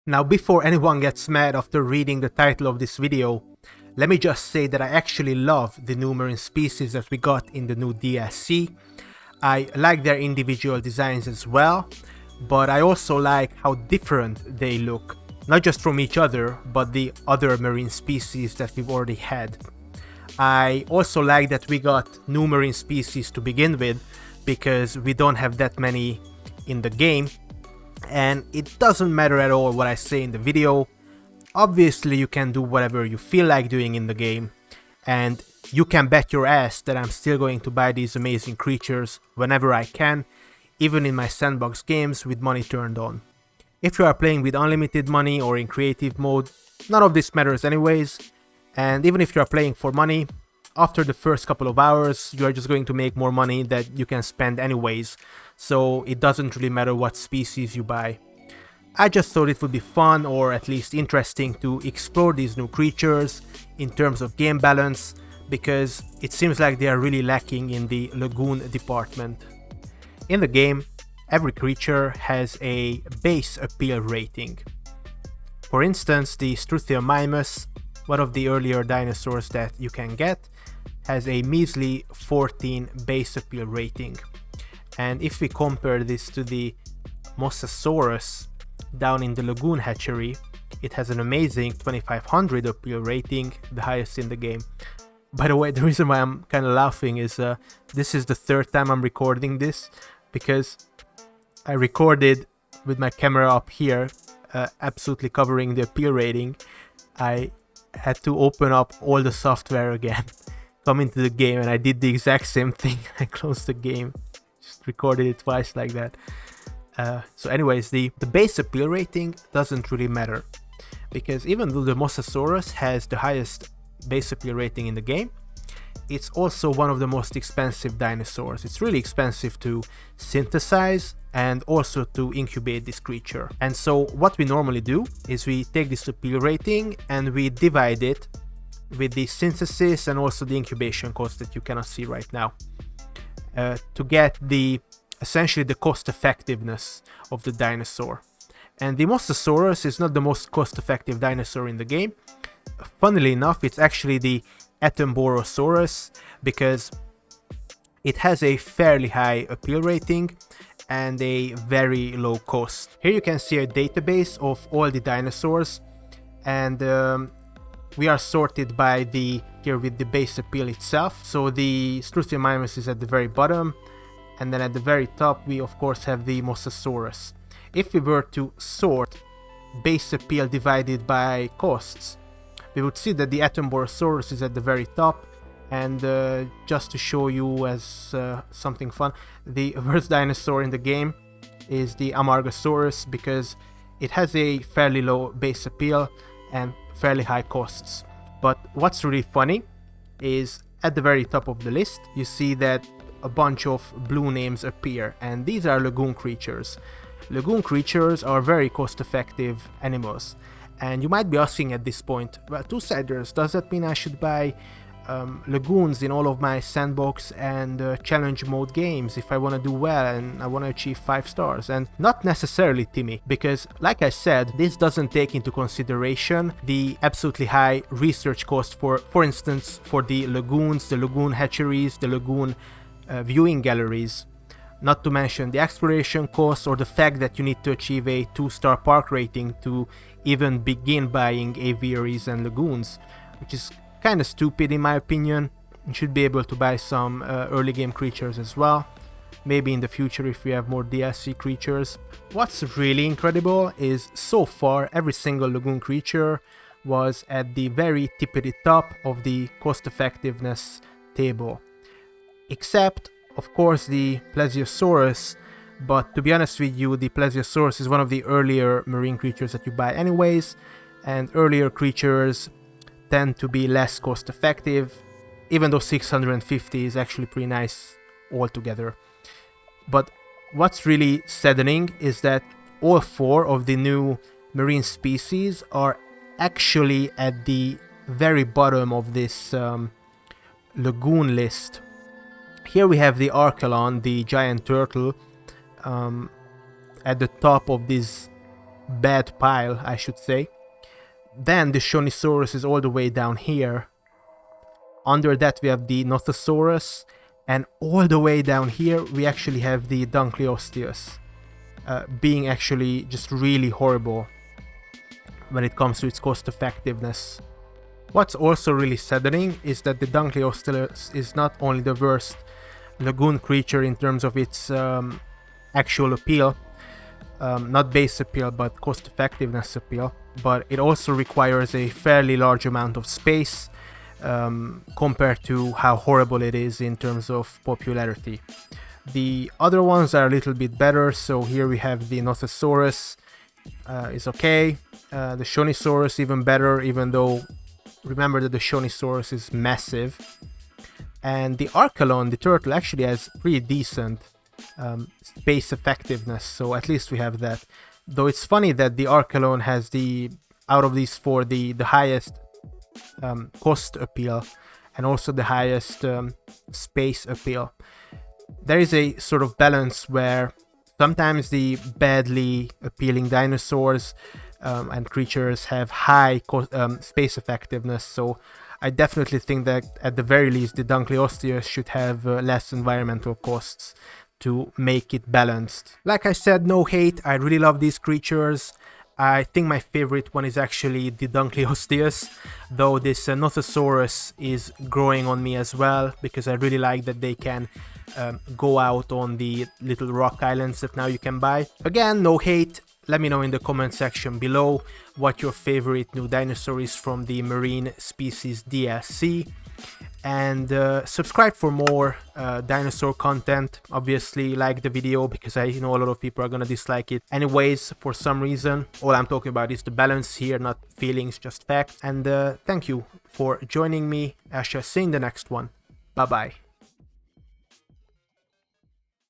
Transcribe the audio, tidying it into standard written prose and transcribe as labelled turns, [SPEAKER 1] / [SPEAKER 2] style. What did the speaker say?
[SPEAKER 1] Now, before anyone gets mad after reading the title of this video, let me just say that I actually love the new marine species that we got in the new DLC. I like their individual designs as well, but I also like how different they look, not just from each other, but the other marine species that we've already had. I also like that we got new marine species to begin with, because we don't have that many in the game, and it doesn't matter at all what I say in the video. Obviously you can do whatever you feel like doing in the game, and you can bet your ass that I'm still going to buy these amazing creatures whenever I can, even in my sandbox games with money turned on. If you are playing with unlimited money or in creative mode, none of this matters anyways, and even if you are playing for money, after the first couple of hours you are just going to make more money that you can spend anyways, so it doesn't really matter what species you buy. I just thought it would be fun, or at least interesting, to explore these new creatures in terms of game balance, because it seems like they are really lacking in the lagoon department. In the game, every creature has a base appeal rating. For instance, the Struthiomimus, one of the earlier dinosaurs that you can get, has a measly 14 base appeal rating. And if we compare this to the Mosasaurus down in the lagoon hatchery, it has an amazing 2500 appeal rating, the highest in the game. By the way, the reason why I'm kind of laughing is this is the third time I'm recording this, because I recorded with my camera up here, absolutely covering the appeal rating. I had to open up all the software again, come into the game, and I did the exact same thing. I closed the game, just recorded it twice like that. So anyways, the base appeal rating doesn't really matter, because even though the Mosasaurus has the highest base appeal rating in the game, it's also one of the most expensive dinosaurs. It's really expensive to synthesize and also to incubate this creature. And so what we normally do is we take this appeal rating and we divide it with the synthesis and also the incubation cost that you cannot see right now, to get essentially the cost effectiveness of the dinosaur. And the Mosasaurus is not the most cost effective dinosaur in the game. Funnily enough, it's actually the Attenborosaurus, because it has a fairly high appeal rating and a very low cost. Here you can see a database of all the dinosaurs, and we are sorted by here with the base appeal itself. So the Struthiomimus is at the very bottom, and then at the very top we of course have the Mosasaurus. If we were to sort base appeal divided by costs, we would see that the Attenborosaurus is at the very top, and just to show you as something fun, the worst dinosaur in the game is the Amargasaurus, because it has a fairly low base appeal and fairly high costs. But what's really funny is at the very top of the list you see that a bunch of blue names appear, and these are lagoon creatures. Lagoon creatures are very cost-effective animals, and you might be asking at this point, well, Two-Siders, does that mean I should buy lagoons in all of my sandbox and challenge mode games if I want to do well and I want to achieve 5 stars? And not necessarily, Timmy, because like I said, this doesn't take into consideration the absolutely high research cost for instance, for the lagoons, the lagoon hatcheries, the lagoon viewing galleries, not to mention the exploration costs or the fact that you need to achieve a 2-star park rating to even begin buying aviaries and lagoons, which is kind of stupid in my opinion. You should be able to buy some early game creatures as well, maybe in the future if we have more DLC creatures. What's really incredible is so far every single lagoon creature was at the very tippity top of the cost effectiveness table, except of course the Plesiosaurus. But to be honest with you, the Plesiosaurus is one of the earlier marine creatures that you buy anyways, and earlier creatures tend to be less cost effective, even though 650 is actually pretty nice altogether. But what's really saddening is that all 4 of the new marine species are actually at the very bottom of this lagoon list. Here we have the Archelon, the giant turtle, at the top of this bad pile, I should say. Then the Shonisaurus is all the way down here. Under that we have the Nothosaurus, and all the way down here we actually have the Dunkleosteus, being actually just really horrible when it comes to its cost effectiveness. What's also really saddening is that the Dunkleosteus is not only the worst lagoon creature in terms of its actual appeal, not base appeal but cost effectiveness appeal, but it also requires a fairly large amount of space compared to how horrible it is in terms of popularity. The other ones are a little bit better, so here we have the Nothosaurus, is okay, the Shonisaurus even better, even though remember that the Shonisaurus is massive, and the Archelon, the turtle, actually has pretty decent space effectiveness, so at least we have that. Though it's funny that the Archelon has out of these four, the highest cost appeal and also the highest space appeal. There is a sort of balance where sometimes the badly appealing dinosaurs and creatures have high space effectiveness, so I definitely think that at the very least the Dunkleosteus should have less environmental costs to make it balanced. Like I said, no hate, I really love these creatures. I think my favorite one is actually the Dunkleosteus, though this Nothosaurus is growing on me as well, because I really like that they can go out on the little rock islands that now you can buy. Again, no hate. Let me know in the comment section below what your favorite new dinosaur is from the marine species DLC. And subscribe for more dinosaur content. Obviously like the video, because I know a lot of people are gonna dislike it anyways for some reason. All I'm talking about is the balance here, not feelings, just facts. And thank you for joining me. I shall see you in the next one. Bye bye.